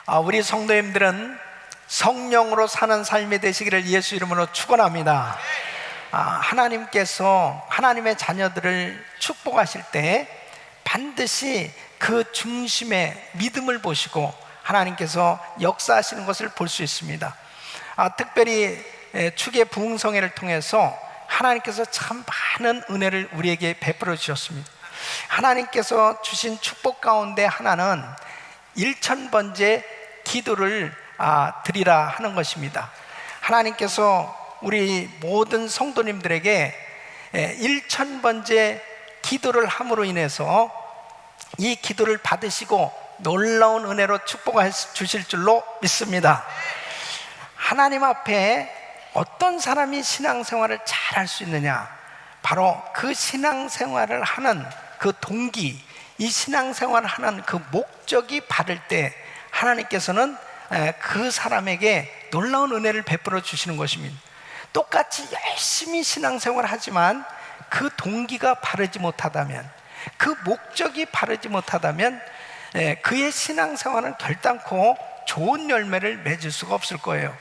우리 성도님들은 성령으로 사는 삶이 되시기를 예수 이름으로 축원합니다. 하나님께서 하나님의 자녀들을 축복하실 때 반드시 그 중심에 믿음을 보시고 하나님께서 역사하시는 것을 볼 수 있습니다. 특별히 축의 부흥성회를 통해서 하나님께서 참 많은 은혜를 우리에게 베풀어 주셨습니다. 하나님께서 주신 축복 가운데 하나는 1000번째 기도를 드리라 하는 것입니다. 하나님께서 우리 모든 성도님들에게 1000번째 기도를 함으로 인해서 이 기도를 받으시고 놀라운 은혜로 축복해 주실 줄로 믿습니다. 하나님 앞에 어떤 사람이 신앙생활을 잘 할 수 있느냐? 바로 그 신앙생활을 하는 그 동기, 이 신앙생활을 하는 그 목적이 바를 때 하나님께서는 그 사람에게 놀라운 은혜를 베풀어 주시는 것입니다. 똑같이 열심히 신앙생활을 하지만 그 동기가 바르지 못하다면, 그 목적이 바르지 못하다면 그의 신앙생활은 결단코 좋은 열매를 맺을 수가 없을 거예요.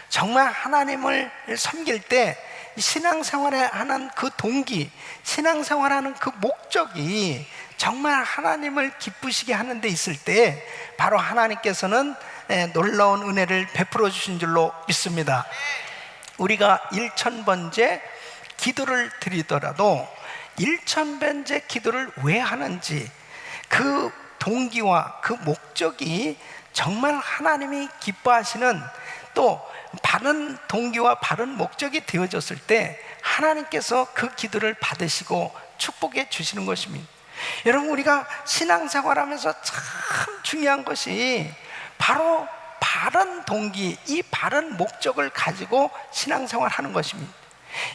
정말 하나님을 섬길 때 신앙생활을 하는 그 동기, 신앙생활하는 그 목적이 정말 하나님을 기쁘시게 하는 데 있을 때 바로 하나님께서는 놀라운 은혜를 베풀어 주신 줄로 믿습니다. 우리가 1000번째 기도를 드리더라도 1000번째 기도를 왜 하는지 그 동기와 그 목적이 정말 하나님이 기뻐하시는 또 바른 동기와 바른 목적이 되어졌을 때 하나님께서 그 기도를 받으시고 축복해 주시는 것입니다. 여러분, 우리가 신앙생활하면서 참 중요한 것이 바로 바른 동기, 이 바른 목적을 가지고 신앙생활하는 것입니다.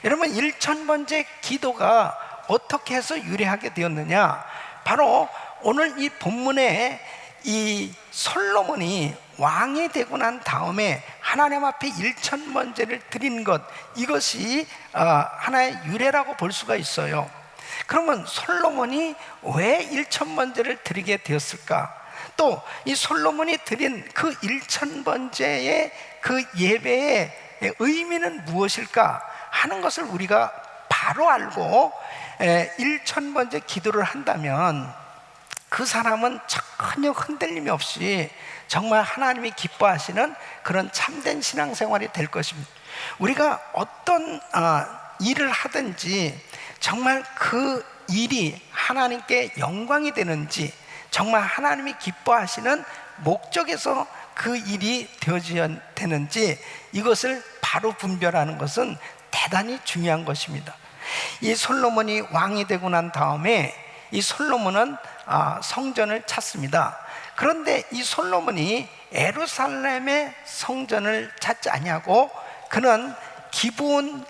여러분, 1000번째 기도가 어떻게 해서 유래하게 되었느냐? 바로 오늘 이 본문에 이 솔로몬이 왕이 되고 난 다음에 하나님 앞에 1000번째를 드린 것, 이것이 하나의 유래라고 볼 수가 있어요. 그러면 솔로몬이 왜 1000번째를 드리게 되었을까? 또 이 솔로몬이 드린 그 1000번째의 그 예배의 의미는 무엇일까 하는 것을 우리가 바로 알고 1000번째 기도를 한다면 그 사람은 전혀 흔들림이 없이 정말 하나님이 기뻐하시는 그런 참된 신앙생활이 될 것입니다. 우리가 어떤 일을 하든지 정말 그 일이 하나님께 영광이 되는지, 정말 하나님이 기뻐하시는 목적에서 그 일이 되어져야 되는지, 이것을 바로 분별하는 것은 대단히 중요한 것입니다. 이 솔로몬이 왕이 되고 난 다음에 이 솔로몬은 성전을 찾습니다. 그런데 이 솔로몬이 예루살렘의 성전을 찾지 아니하고 그는 기브온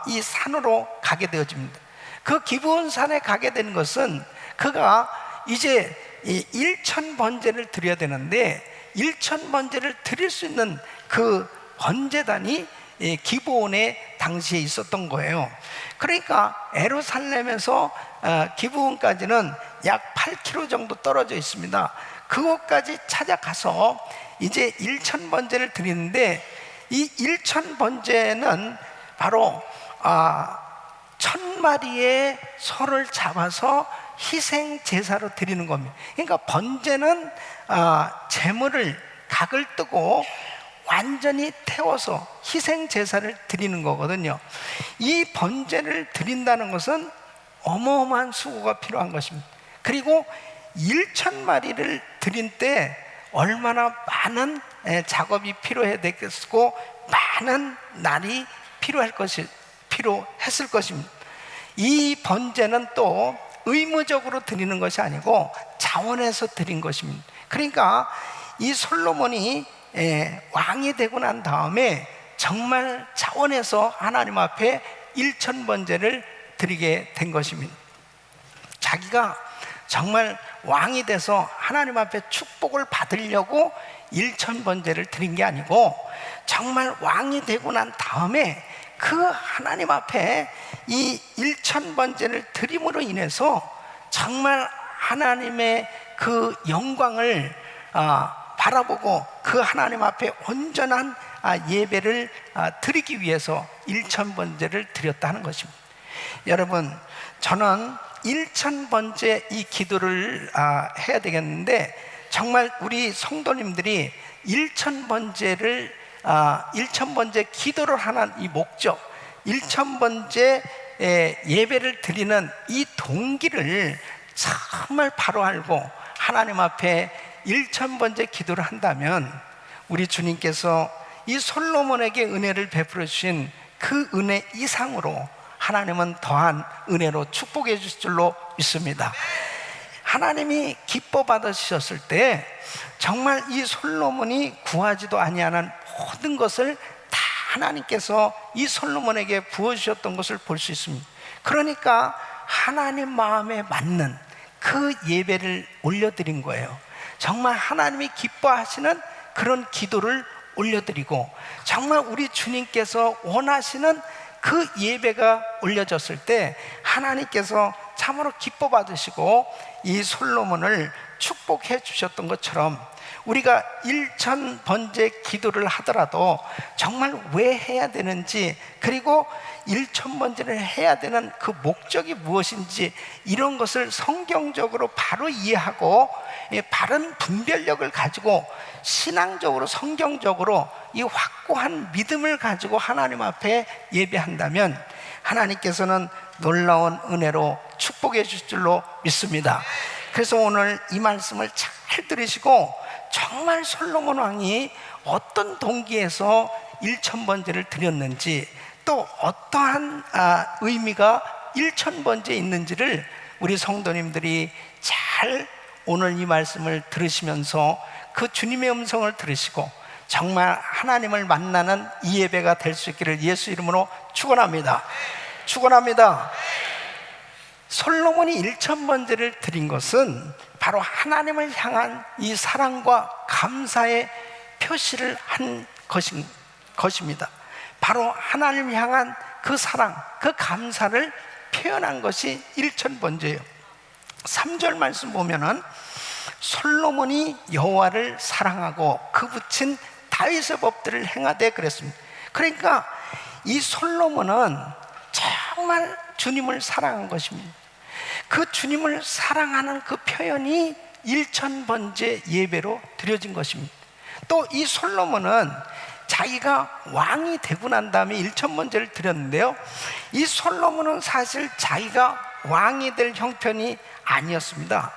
이 산으로 가게 되어집니다. 그 기브온 산에 가게 된 것은 그가 이제 1000번제를 드려야 되는데 1000번제를 드릴 수 있는 그 번제단이 기브온에 당시에 있었던 거예요. 그러니까 예루살렘에서 기브온까지는 약 8km 정도 떨어져 있습니다. 그곳까지 찾아가서 이제 1000번제를 드리는데 이 1000번제는 바로 1000마리의 소를 잡아서 희생 제사로 드리는 겁니다. 그러니까 번제는 제물을 각을 뜨고 완전히 태워서 희생 제사를 드리는 거거든요. 이 번제를 드린다는 것은 어마어마한 수고가 필요한 것입니다. 그리고 1000마리를 드린 때 얼마나 많은 작업이 필요했겠고 많은 날이 필요했을 것입니다. 이 번제는 또 의무적으로 드리는 것이 아니고 자원해서 드린 것입니다. 그러니까 이 솔로몬이 왕이 되고 난 다음에 정말 자원해서 하나님 앞에 1000번제를 드리게 된 것입니다. 자기가 정말 왕이 돼서 하나님 앞에 축복을 받으려고 1000번제를 드린 게 아니고 정말 왕이 되고 난 다음에 그 하나님 앞에 이 1000번제를 드림으로 인해서 정말 하나님의 그 영광을 바라보고 그 하나님 앞에 온전한 예배를 드리기 위해서 일천번제를 드렸다는 것입니다. 여러분, 저는 일천번제 이 기도를 해야 되겠는데, 정말 우리 성도님들이 일천번제 기도를 하는 이 목적, 일천번제 예배를 드리는 이 동기를 정말 바로 알고 하나님 앞에 일천번제 기도를 한다면, 우리 주님께서 이 솔로몬에게 은혜를 베풀어 주신 그 은혜 이상으로 하나님은 더한 은혜로 축복해 주실 줄로 믿습니다. 하나님이 기뻐 받으셨을 때 정말 이 솔로몬이 구하지도 아니하는 모든 것을 다 하나님께서 이 솔로몬에게 부어주셨던 것을 볼 수 있습니다. 그러니까 하나님 마음에 맞는 그 예배를 올려드린 거예요. 정말 하나님이 기뻐하시는 그런 기도를 올려드리고, 정말 우리 주님께서 원하시는 그 예배가 올려졌을 때 하나님께서 참으로 기뻐 받으시고 이 솔로몬을 축복해 주셨던 것처럼, 우리가 일천번제 기도를 하더라도 정말 왜 해야 되는지, 그리고 일천번제를 해야 되는 그 목적이 무엇인지, 이런 것을 성경적으로 바로 이해하고 바른 분별력을 가지고 신앙적으로 성경적으로 이 확고한 믿음을 가지고 하나님 앞에 예배한다면 하나님께서는 놀라운 은혜로 축복해 주실 줄로 믿습니다. 그래서 오늘 이 말씀을 잘 들으시고, 정말 솔로몬 왕이 어떤 동기에서 일천번제를 드렸는지, 또 어떠한 의미가 일천번제에 있는지를 우리 성도님들이 잘 오늘 이 말씀을 들으시면서 그 주님의 음성을 들으시고 정말 하나님을 만나는 이 예배가 될 수 있기를 예수 이름으로 축원합니다. 축원합니다. 솔로몬이 일천번제를 드린 것은 바로 하나님을 향한 이 사랑과 감사의 표시를 한 것입니다. 바로 하나님을 향한 그 사랑, 그 감사를 표현한 것이 일천번제예요. 3절 말씀 보면은 솔로몬이 여호와를 사랑하고 그 붙인 다윗의 법들을 행하되 그랬습니다. 그러니까 이 솔로몬은 정말 주님을 사랑한 것입니다. 그 주님을 사랑하는 그 표현이 일천번제 예배로 드려진 것입니다. 또 이 솔로몬은 자기가 왕이 되고 난 다음에 일천번제를 드렸는데요, 이 솔로몬은 사실 자기가 왕이 될 형편이 아니었습니다.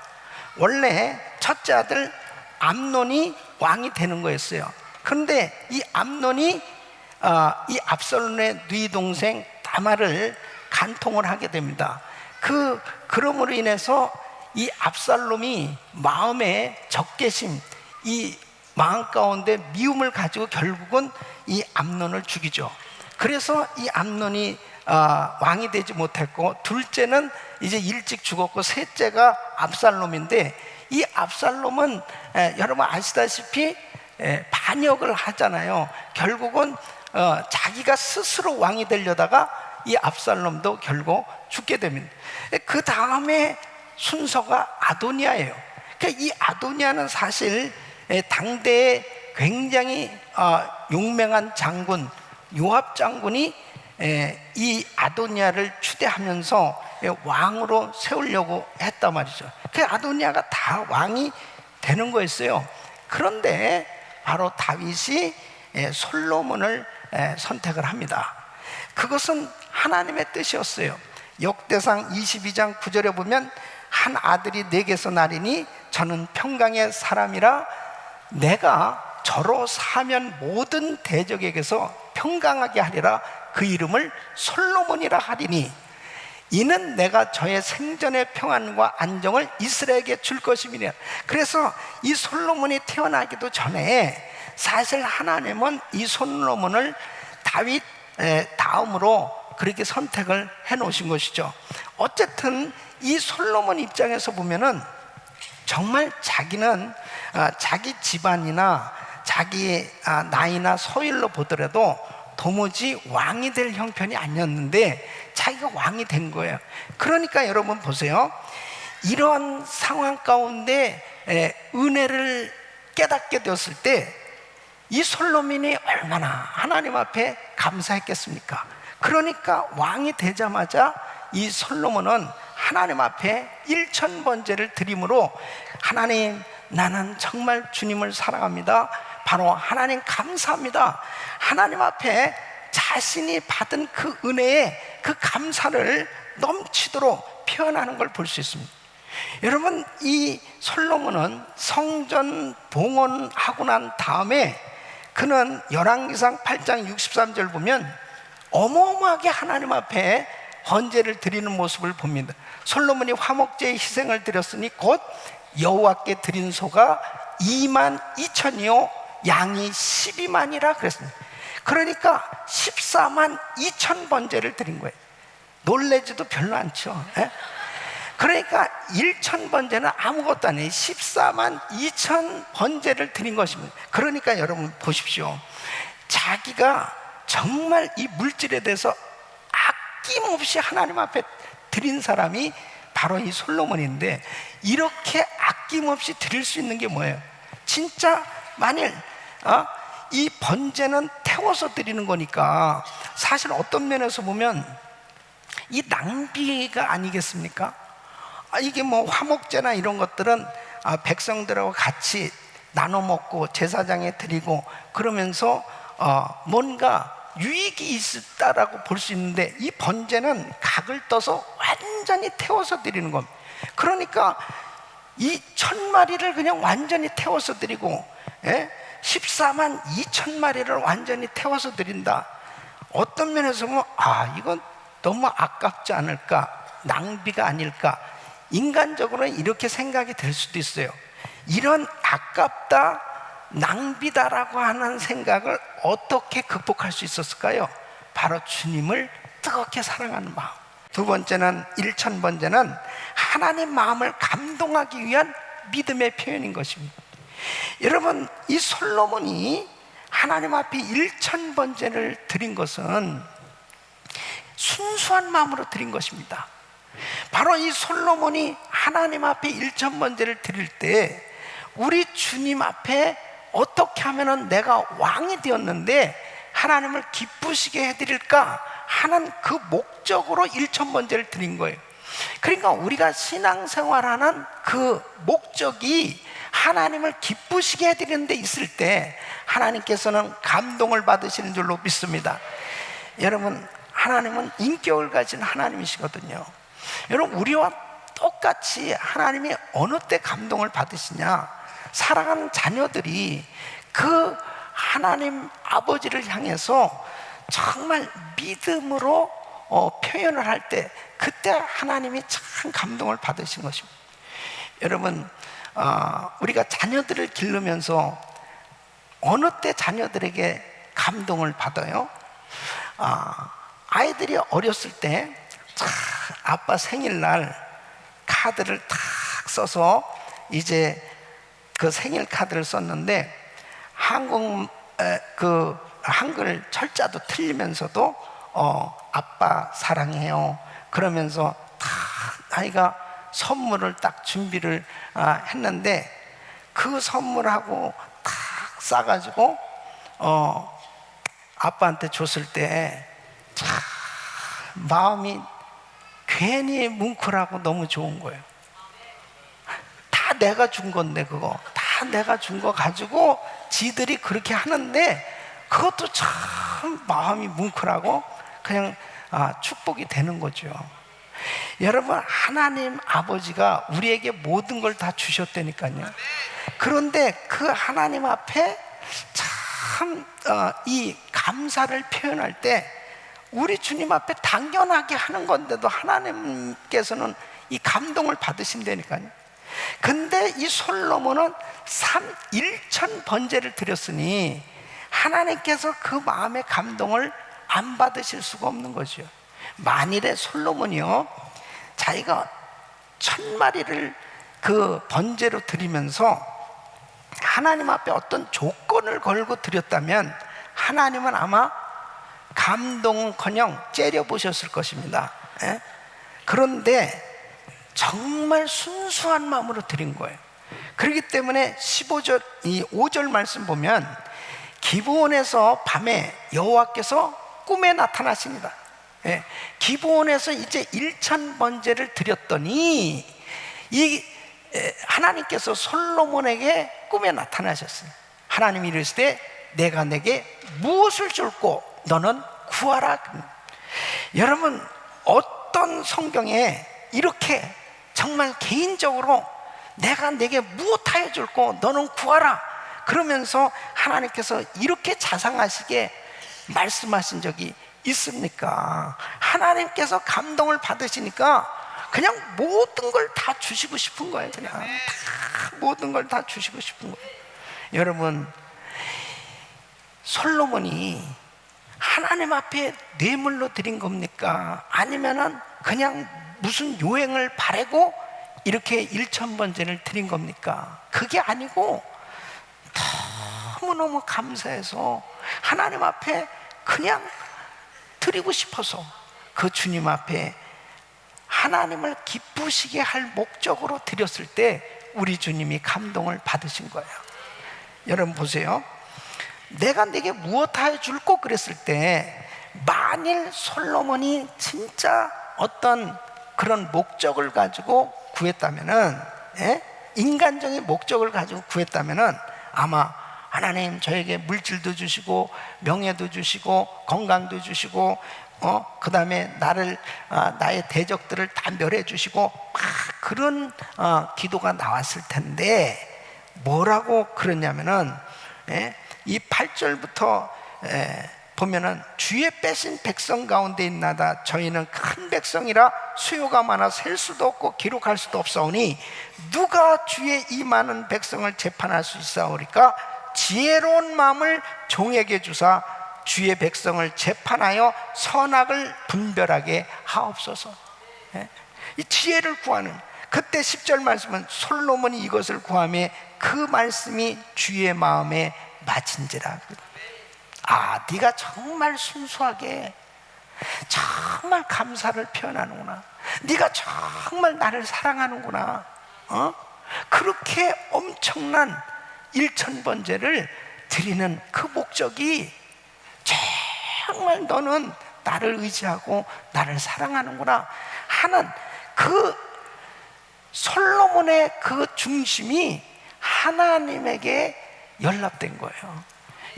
원래 첫째 아들 암논이 왕이 되는 거였어요. 그런데 이 암논이 이 압살롬의 누이 동생 다말을 간통을 하게 됩니다. 그럼으로 인해서 이 압살롬이 마음에 적개심, 이 마음 가운데 미움을 가지고 결국은 이 암논을 죽이죠. 그래서 이 암논이 왕이 되지 못했고, 둘째는 이제 일찍 죽었고, 셋째가 압살롬인데, 이 압살롬은 여러분 아시다시피 반역을 하잖아요. 결국은 자기가 스스로 왕이 되려다가 이 압살롬도 결국 죽게 됩니다. 그 다음에 순서가 아도니아예요. 그러니까 이 아도니아는 사실 당대에 굉장히 용맹한 장군 요압 장군이 이 아도니아를 추대하면서 왕으로 세우려고 했단 말이죠. 그 아도니아가 다 왕이 되는 거였어요. 그런데 바로 다윗이 솔로몬을 선택을 합니다. 그것은 하나님의 뜻이었어요. 역대상 22장 9절에 보면 한 아들이 내게서 나리니 저는 평강의 사람이라 내가 저로 사면 모든 대적에게서 평강하게 하리라. 그 이름을 솔로몬이라 하리니 이는 내가 저의 생전의 평안과 안정을 이스라엘에게 줄 것임이라. 그래서 이 솔로몬이 태어나기도 전에 사실 하나님은 이 솔로몬을 다윗 다음으로 그렇게 선택을 해 놓으신 것이죠. 어쨌든 이 솔로몬 입장에서 보면은 정말 자기는 자기 집안이나 자기 나이나 서열로 보더라도 도무지 왕이 될 형편이 아니었는데 자기가 왕이 된 거예요. 그러니까 여러분 보세요. 이런 상황 가운데 은혜를 깨닫게 되었을 때 이 솔로몬이 얼마나 하나님 앞에 감사했겠습니까? 그러니까 왕이 되자마자 이 솔로몬은 하나님 앞에 1000번제를 드림으로, 하나님, 나는 정말 주님을 사랑합니다, 바로 하나님 감사합니다, 하나님 앞에 자신이 받은 그 은혜에 그 감사를 넘치도록 표현하는 걸 볼 수 있습니다. 여러분, 이 솔로몬은 성전 봉헌하고 난 다음에 그는 열왕기상 8장 63절 보면 어마어마하게 하나님 앞에 번제를 드리는 모습을 봅니다. 솔로몬이 화목제의 희생을 드렸으니 곧 여호와께 드린 소가 22,000이요 양이 12만이라 그랬습니다. 그러니까 14만 2천 번제를 드린 거예요. 놀래지도 별로 않죠. 예? 그러니까 1000번제는 아무것도 아니에요. 14만 2천 번제를 드린 것입니다. 그러니까 여러분 보십시오. 자기가 정말 이 물질에 대해서 아낌없이 하나님 앞에 드린 사람이 바로 이 솔로몬인데, 이렇게 아낌없이 드릴 수 있는 게 뭐예요? 진짜 만일 이 번제는 태워서 드리는 거니까 사실 어떤 면에서 보면 이 낭비가 아니겠습니까? 이게 뭐 화목제나 이런 것들은 백성들하고 같이 나눠 먹고 제사장에 드리고 그러면서 뭔가 유익이 있다라고 볼 수 있는데, 이 번제는 각을 떠서 완전히 태워서 드리는 겁니다. 그러니까 이 1000마리를 그냥 완전히 태워서 드리고 14만 2천 마리를 완전히 태워서 드린다. 어떤 면에서 보면 이건 너무 아깝지 않을까, 낭비가 아닐까, 인간적으로는 이렇게 생각이 될 수도 있어요. 이런 아깝다, 낭비다라고 하는 생각을 어떻게 극복할 수 있었을까요? 바로 주님을 뜨겁게 사랑하는 마음. 두 번째는 1000번제는 하나님 마음을 감동하기 위한 믿음의 표현인 것입니다. 여러분, 이 솔로몬이 하나님 앞에 1000번제를 드린 것은 순수한 마음으로 드린 것입니다. 바로 이 솔로몬이 하나님 앞에 1000번제를 드릴 때 우리 주님 앞에 어떻게 하면 내가 왕이 되었는데 하나님을 기쁘시게 해드릴까 하는 그 목적으로 1000번제를 드린 거예요. 그러니까 우리가 신앙생활하는 그 목적이 하나님을 기쁘시게 해드리는 데 있을 때 하나님께서는 감동을 받으시는 줄로 믿습니다. 여러분, 하나님은 인격을 가진 하나님이시거든요. 여러분, 우리와 똑같이 하나님이 어느 때 감동을 받으시냐, 사랑하는 자녀들이 그 하나님 아버지를 향해서 정말 믿음으로 표현을 할 때, 그때 하나님이 참 감동을 받으신 것입니다. 여러분, 우리가 자녀들을 기르면서 어느 때 자녀들에게 감동을 받아요? 아이들이 어렸을 때 아빠 생일날 카드를 탁 써서 이제 그 생일 카드를 썼는데 한글 철자도 틀리면서도 아빠 사랑해요 그러면서 탁 아이가 선물을 딱 준비를 했는데, 그 선물하고 탁 싸가지고 아빠한테 줬을 때 참 마음이 괜히 뭉클하고 너무 좋은 거예요. 다 내가 준 건데, 그거 다 내가 준 거 가지고 지들이 그렇게 하는데 그것도 참 마음이 뭉클하고 그냥 축복이 되는 거죠. 여러분, 하나님 아버지가 우리에게 모든 걸 다 주셨다니까요. 그런데 그 하나님 앞에 참 이 감사를 표현할 때 우리 주님 앞에 당연하게 하는 건데도 하나님께서는 이 감동을 받으신다니까요. 근데 이 솔로몬은 1000번제를 드렸으니 하나님께서 그 마음의 감동을 안 받으실 수가 없는 거죠. 만일에 솔로몬이요 자기가 1000마리를 그 번제로 드리면서 하나님 앞에 어떤 조건을 걸고 드렸다면 하나님은 아마 감동은커녕 째려보셨을 것입니다. 그런데 정말 순수한 마음으로 드린 거예요. 그렇기 때문에 15절, 이 5절 말씀 보면 기브온에서 밤에 여호와께서 꿈에 나타나십니다. 예, 기브온에서 이제 1000번제를 드렸더니 하나님께서 솔로몬에게 꿈에 나타나셨어요. 하나님이 이르시되 내가 내게 무엇을 줄고 너는 구하라. 여러분, 어떤 성경에 이렇게 정말 개인적으로 내가 내게 무엇하여 줄고 너는 구하라 그러면서 하나님께서 이렇게 자상하시게 말씀하신 적이 있습니까? 하나님께서 감동을 받으시니까 그냥 모든 걸 다 주시고 싶은 거예요. 그냥 다 모든 걸 다 주시고 싶은 거예요. 여러분, 솔로몬이 하나님 앞에 뇌물로 드린 겁니까? 아니면은 그냥 무슨 요행을 바라고 이렇게 1000번제를 드린 겁니까? 그게 아니고 너무너무 감사해서 하나님 앞에 그냥 드리고 싶어서 그 주님 앞에 하나님을 기쁘시게 할 목적으로 드렸을 때 우리 주님이 감동을 받으신 거예요. 여러분 보세요. 내가 내게 무엇하여 줄고 그랬을 때 만일 솔로몬이 진짜 어떤 그런 목적을 가지고 구했다면은, 인간적인 목적을 가지고 구했다면은 아마 하나님 저에게 물질도 주시고 명예도 주시고 건강도 주시고 그 다음에 나의 대적들을 다 멸해 주시고 그런 기도가 나왔을 텐데 뭐라고 그러냐면은 이 8절부터 보면은 주의 빼신 백성 가운데 있나다 저희는 큰 백성이라 수요가 많아 셀 수도 없고 기록할 수도 없사오니 누가 주의 이 많은 백성을 재판할 수 있사오리까 지혜로운 마음을 종에게 주사 주의 백성을 재판하여 선악을 분별하게 하옵소서. 이 지혜를 구하는, 그때 10절 말씀은 솔로몬이 이것을 구하며 그 말씀이 주의 마음에 맞은지라. 네가 정말 순수하게 정말 감사를 표현하는구나. 네가 정말 나를 사랑하는구나. 그렇게 엄청난 1000번제를 드리는 그 목적이 정말 너는 나를 의지하고 나를 사랑하는구나 하는 그 솔로몬의 그 중심이 하나님에게 연락된 거예요.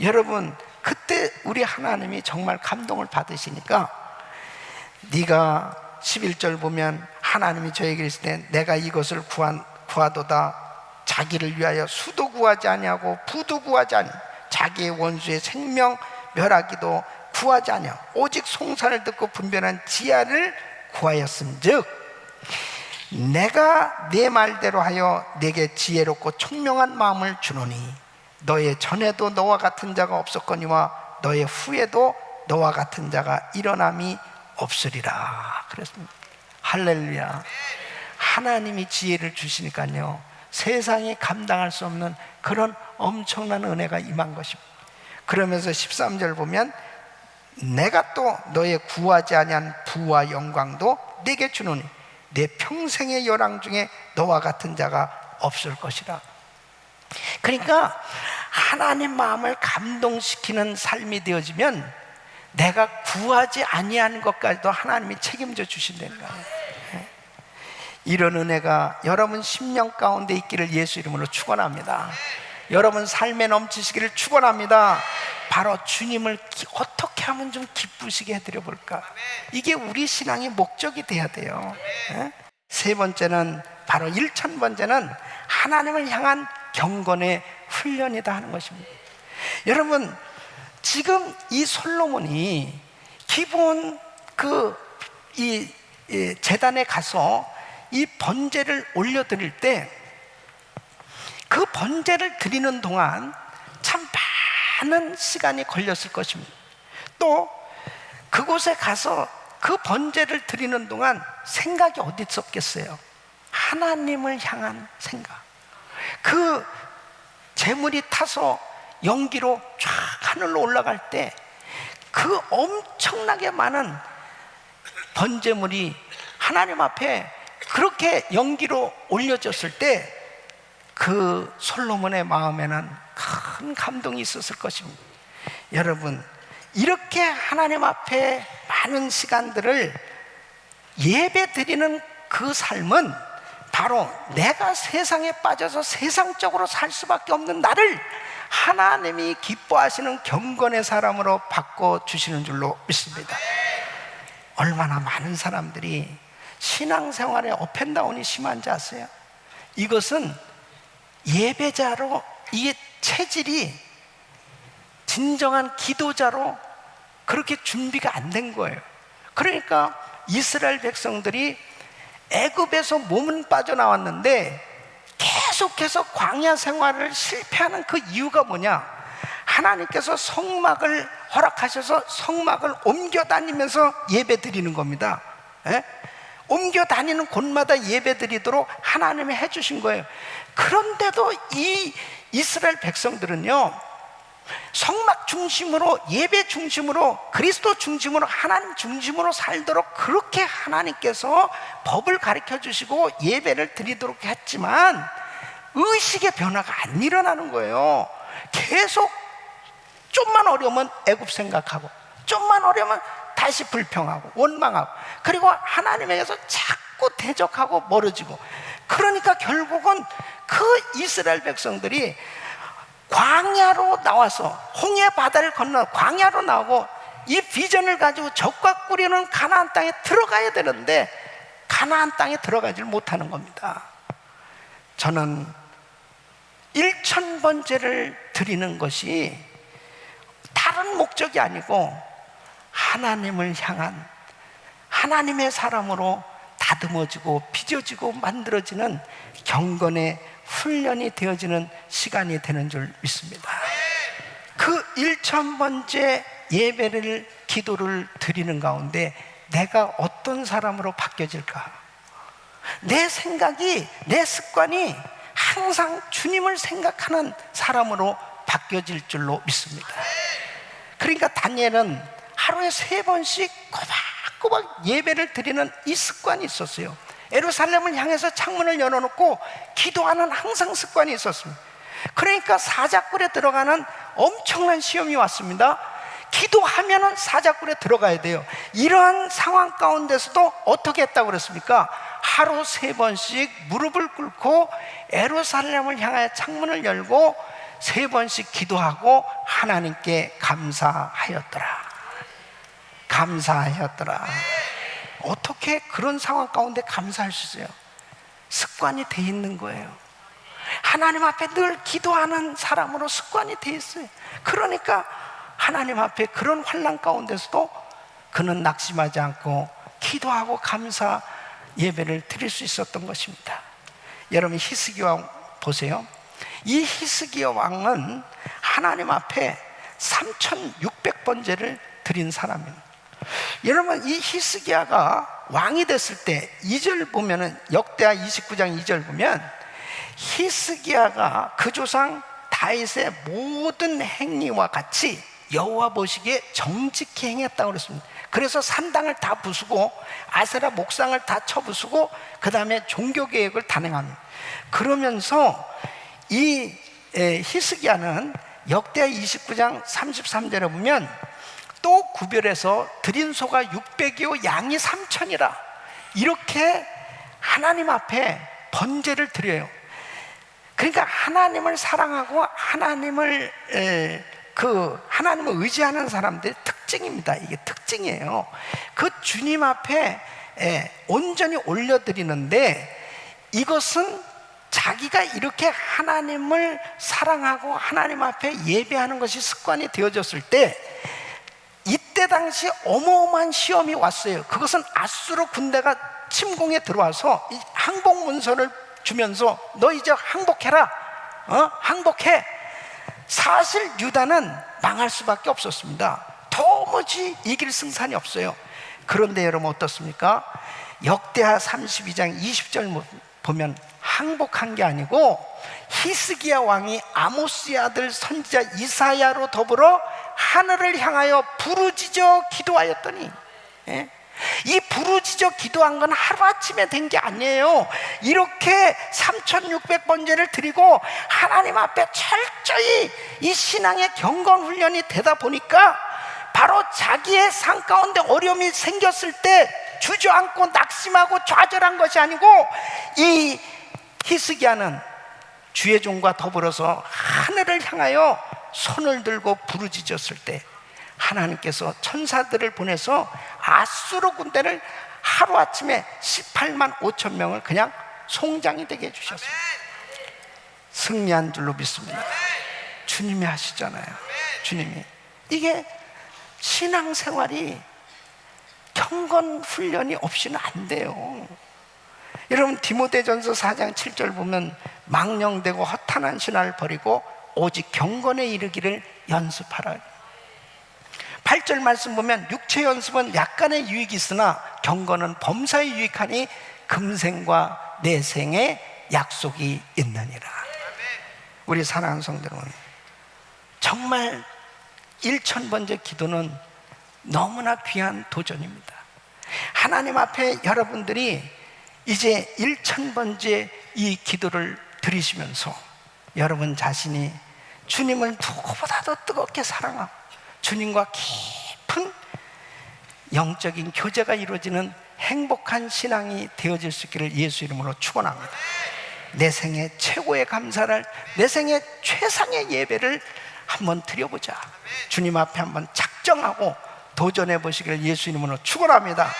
여러분, 그때 우리 하나님이 정말 감동을 받으시니까 네가 11절 보면 하나님이 저에게 있을 때 내가 이것을 구하도다 자기를 위하여 수도 구하지 아니하고 부도 구하지 아니 자기의 원수의 생명 멸하기도 구하지 아니하고 오직 송사를 듣고 분별한 지혜를 구하였음즉 내가 네 말대로 하여 내게 지혜롭고 총명한 마음을 주노니 너의 전에도 너와 같은 자가 없었거니와 너의 후에도 너와 같은 자가 일어남이 없으리라 그랬습니다. 할렐루야. 하나님이 지혜를 주시니까요 세상이 감당할 수 없는 그런 엄청난 은혜가 임한 것입니다. 그러면서 13절 보면 내가 또 너의 구하지 아니한 부와 영광도 네게 주노니 내 평생의 열왕 중에 너와 같은 자가 없을 것이라. 그러니까 하나님 마음을 감동시키는 삶이 되어지면 내가 구하지 아니한 것까지도 하나님이 책임져 주신다는 거예요. 이런 은혜가 여러분 심령 가운데 있기를 예수 이름으로 축원합니다. 여러분 삶에 넘치시기를 축원합니다. 바로 주님을 어떻게 하면 좀 기쁘시게 해드려 볼까, 이게 우리 신앙의 목적이 돼야 돼요. 세 번째는 바로 1000번째는 하나님을 향한 경건의 훈련이다 하는 것입니다. 여러분 지금 이 솔로몬이 기본 이 제단에 가서 이 번제를 올려드릴 때 그 번제를 드리는 동안 참 많은 시간이 걸렸을 것입니다. 또 그곳에 가서 그 번제를 드리는 동안 생각이 어디 있었겠어요? 하나님을 향한 생각. 그 재물이 타서 연기로 쫙 하늘로 올라갈 때 그 엄청나게 많은 번제물이 하나님 앞에 그렇게 연기로 올려졌을 때 그 솔로몬의 마음에는 큰 감동이 있었을 것입니다. 여러분, 이렇게 하나님 앞에 많은 시간들을 예배 드리는 그 삶은 바로 내가 세상에 빠져서 세상적으로 살 수밖에 없는 나를 하나님이 기뻐하시는 경건의 사람으로 바꿔주시는 줄로 믿습니다. 얼마나 많은 사람들이 신앙생활에 업앤다운이 심한지 아세요? 이것은 예배자로, 이게 체질이 진정한 기도자로 그렇게 준비가 안 된 거예요. 그러니까 이스라엘 백성들이 애굽에서 몸은 빠져나왔는데 계속해서 광야 생활을 실패하는 그 이유가 뭐냐? 하나님께서 성막을 허락하셔서 성막을 옮겨 다니면서 예배 드리는 겁니다. 예? 옮겨 다니는 곳마다 예배 드리도록 하나님이 해주신 거예요. 그런데도 이 이스라엘 백성들은요, 성막 중심으로, 예배 중심으로, 그리스도 중심으로, 하나님 중심으로 살도록 그렇게 하나님께서 법을 가르쳐 주시고 예배를 드리도록 했지만 의식의 변화가 안 일어나는 거예요. 계속 좀만 어려우면 애굽 생각하고, 좀만 어려우면 다시 불평하고 원망하고, 그리고 하나님에게서 자꾸 대적하고 멀어지고. 그러니까 결국은 그 이스라엘 백성들이 광야로 나와서 홍해 바다를 건너 광야로 나오고 이 비전을 가지고 적과 꾸리는 가나안 땅에 들어가야 되는데 가나안 땅에 들어가질 못하는 겁니다. 저는 1000번째를 드리는 것이 다른 목적이 아니고 하나님을 향한, 하나님의 사람으로 다듬어지고 빚어지고 만들어지는 경건의 훈련이 되어지는 시간이 되는 줄 믿습니다. 그 1000번째 예배를, 기도를 드리는 가운데 내가 어떤 사람으로 바뀌어질까? 내 생각이, 내 습관이 항상 주님을 생각하는 사람으로 바뀌어질 줄로 믿습니다. 그러니까 다니엘은 하루에 3번씩 꼬박꼬박 예배를 드리는 이 습관이 있었어요. 예루살렘을 향해서 창문을 열어놓고 기도하는 항상 습관이 있었습니다. 그러니까 사자굴에 들어가는 엄청난 시험이 왔습니다. 기도하면은 사자굴에 들어가야 돼요. 이러한 상황 가운데서도 어떻게 했다고 그랬습니까? 하루 3번씩 무릎을 꿇고 예루살렘을 향해 창문을 열고 3번씩 기도하고 하나님께 감사하였더라. 감사하였더라. 어떻게 그런 상황 가운데 감사할 수 있어요? 습관이 돼 있는 거예요. 하나님 앞에 늘 기도하는 사람으로 습관이 돼 있어요. 그러니까 하나님 앞에 그런 환난 가운데서도 그는 낙심하지 않고 기도하고 감사 예배를 드릴 수 있었던 것입니다. 여러분, 히스기야 왕 보세요. 이 히스기야 왕은 하나님 앞에 3600번제를 드린 사람입니다. 여러분, 이 히스기야가 왕이 됐을 때 2절 보면은, 역대하 29장 2절 보면 히스기야가 그 조상 다윗의 모든 행위와 같이 여호와 보시기에 정직히 행했다고 그랬습니다. 그래서 산당을 다 부수고 아세라 목상을 다 쳐부수고 그 다음에 종교개혁을 단행합니다. 그러면서 이 히스기야는 역대하 29장 33절에 보면 또 구별해서 드린 소가 600이요 양이 3000이라 이렇게 하나님 앞에 번제를 드려요. 그러니까 하나님을 사랑하고 하나님을 의지하는 사람들의 특징입니다. 이게 특징이에요. 그 주님 앞에 온전히 올려드리는데, 이것은 자기가 이렇게 하나님을 사랑하고 하나님 앞에 예배하는 것이 습관이 되어졌을 때, 이때 당시 어마어마한 시험이 왔어요. 그것은 아수르 군대가 침공에 들어와서 이 항복 문서를 주면서 너 이제 항복해라, 항복해. 사실 유다는 망할 수밖에 없었습니다. 도무지 이길 승산이 없어요. 그런데 여러분 어떻습니까? 역대하 32장 20절 보면 항복한 게 아니고 히스기야 왕이 아모스의 아들 선지자 이사야로 더불어 하늘을 향하여 부르짖어 기도하였더니, 이 부르짖어 기도한 건 하루아침에 된 게 아니에요. 이렇게 3600번제를 드리고 하나님 앞에 철저히 이 신앙의 경건 훈련이 되다 보니까 바로 자기의 삶 가운데 어려움이 생겼을 때 주저앉고 낙심하고 좌절한 것이 아니고, 이 히스기야는 주의 종과 더불어서 하늘을 향하여 손을 들고 부르짖었을 때 하나님께서 천사들을 보내서 아수르 군대를 하루아침에 18만 5천 명을 그냥 송장이 되게 해주셨어요. 승리한 줄로 믿습니다. 주님이 하시잖아요. 주님이. 이게 신앙생활이 경건 훈련이 없이는 안 돼요. 여러분, 디모데전서 4장 7절 보면 망령되고 허탄한 신화를 버리고 오직 경건에 이르기를 연습하라. 8절 말씀 보면 육체 연습은 약간의 유익이 있으나 경건은 범사에 유익하니 금생과 내생의 약속이 있느니라. 우리 사랑하는 성도 여러분, 정말 1000번째 기도는 너무나 귀한 도전입니다. 하나님 앞에 여러분들이 이제 1000번째 이 기도를 드리시면서 여러분 자신이 주님을 누구보다도 뜨겁게 사랑하고 주님과 깊은 영적인 교제가 이루어지는 행복한 신앙이 되어질 수 있기를 예수 이름으로 축원합니다. 내 생애 최고의 감사를, 내 생애 최상의 예배를 한번 드려보자. 주님 앞에 한번 작정하고 도전해 보시기를 예수 이름으로 축원합니다.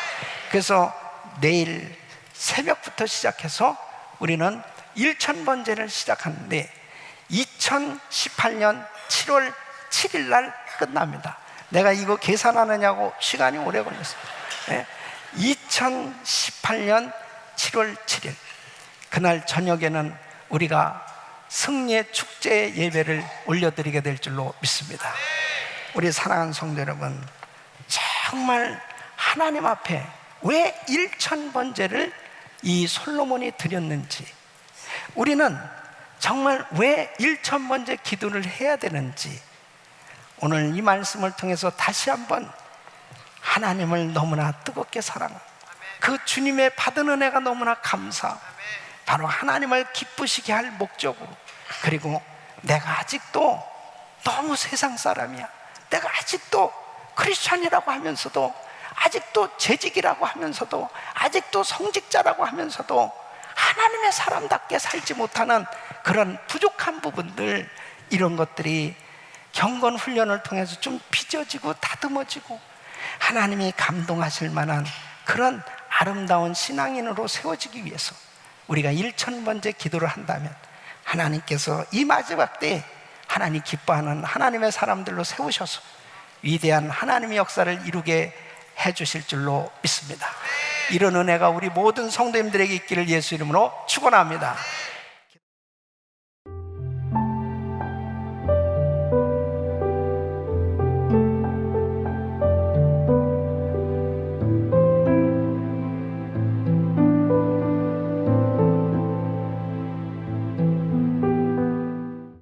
그래서 내일 새벽부터 시작해서 우리는 1000번제를 시작하는데 2018년 7월 7일 날 끝납니다. 내가 이거 계산하느냐고 시간이 오래 걸렸어요. 2018년 7월 7일 그날 저녁에는 우리가 승리의 축제 예배를 올려드리게 될 줄로 믿습니다. 우리 사랑하는 성도 여러분, 정말 하나님 앞에 왜 1000번제를 이 솔로몬이 드렸는지, 우리는 정말 왜 1000번제 기도를 해야 되는지 오늘 이 말씀을 통해서 다시 한번 하나님을 너무나 뜨겁게 사랑하고 그 주님의 받은 은혜가 너무나 감사, 바로 하나님을 기쁘시게 할 목적으로, 그리고 내가 아직도 너무 세상 사람이야, 내가 아직도 크리스찬이라고 하면서도, 아직도 재직이라고 하면서도, 아직도 성직자라고 하면서도 하나님의 사람답게 살지 못하는 그런 부족한 부분들, 이런 것들이 경건 훈련을 통해서 좀 빚어지고 다듬어지고 하나님이 감동하실 만한 그런 아름다운 신앙인으로 세워지기 위해서 우리가 1000번째 기도를 한다면 하나님께서 이 마지막 때에 하나님 기뻐하는 하나님의 사람들로 세우셔서 위대한 하나님의 역사를 이루게 해주실 줄로 믿습니다. 이런 은혜가 우리 모든 성도님들에게 있기를 예수 이름으로 축원합니다.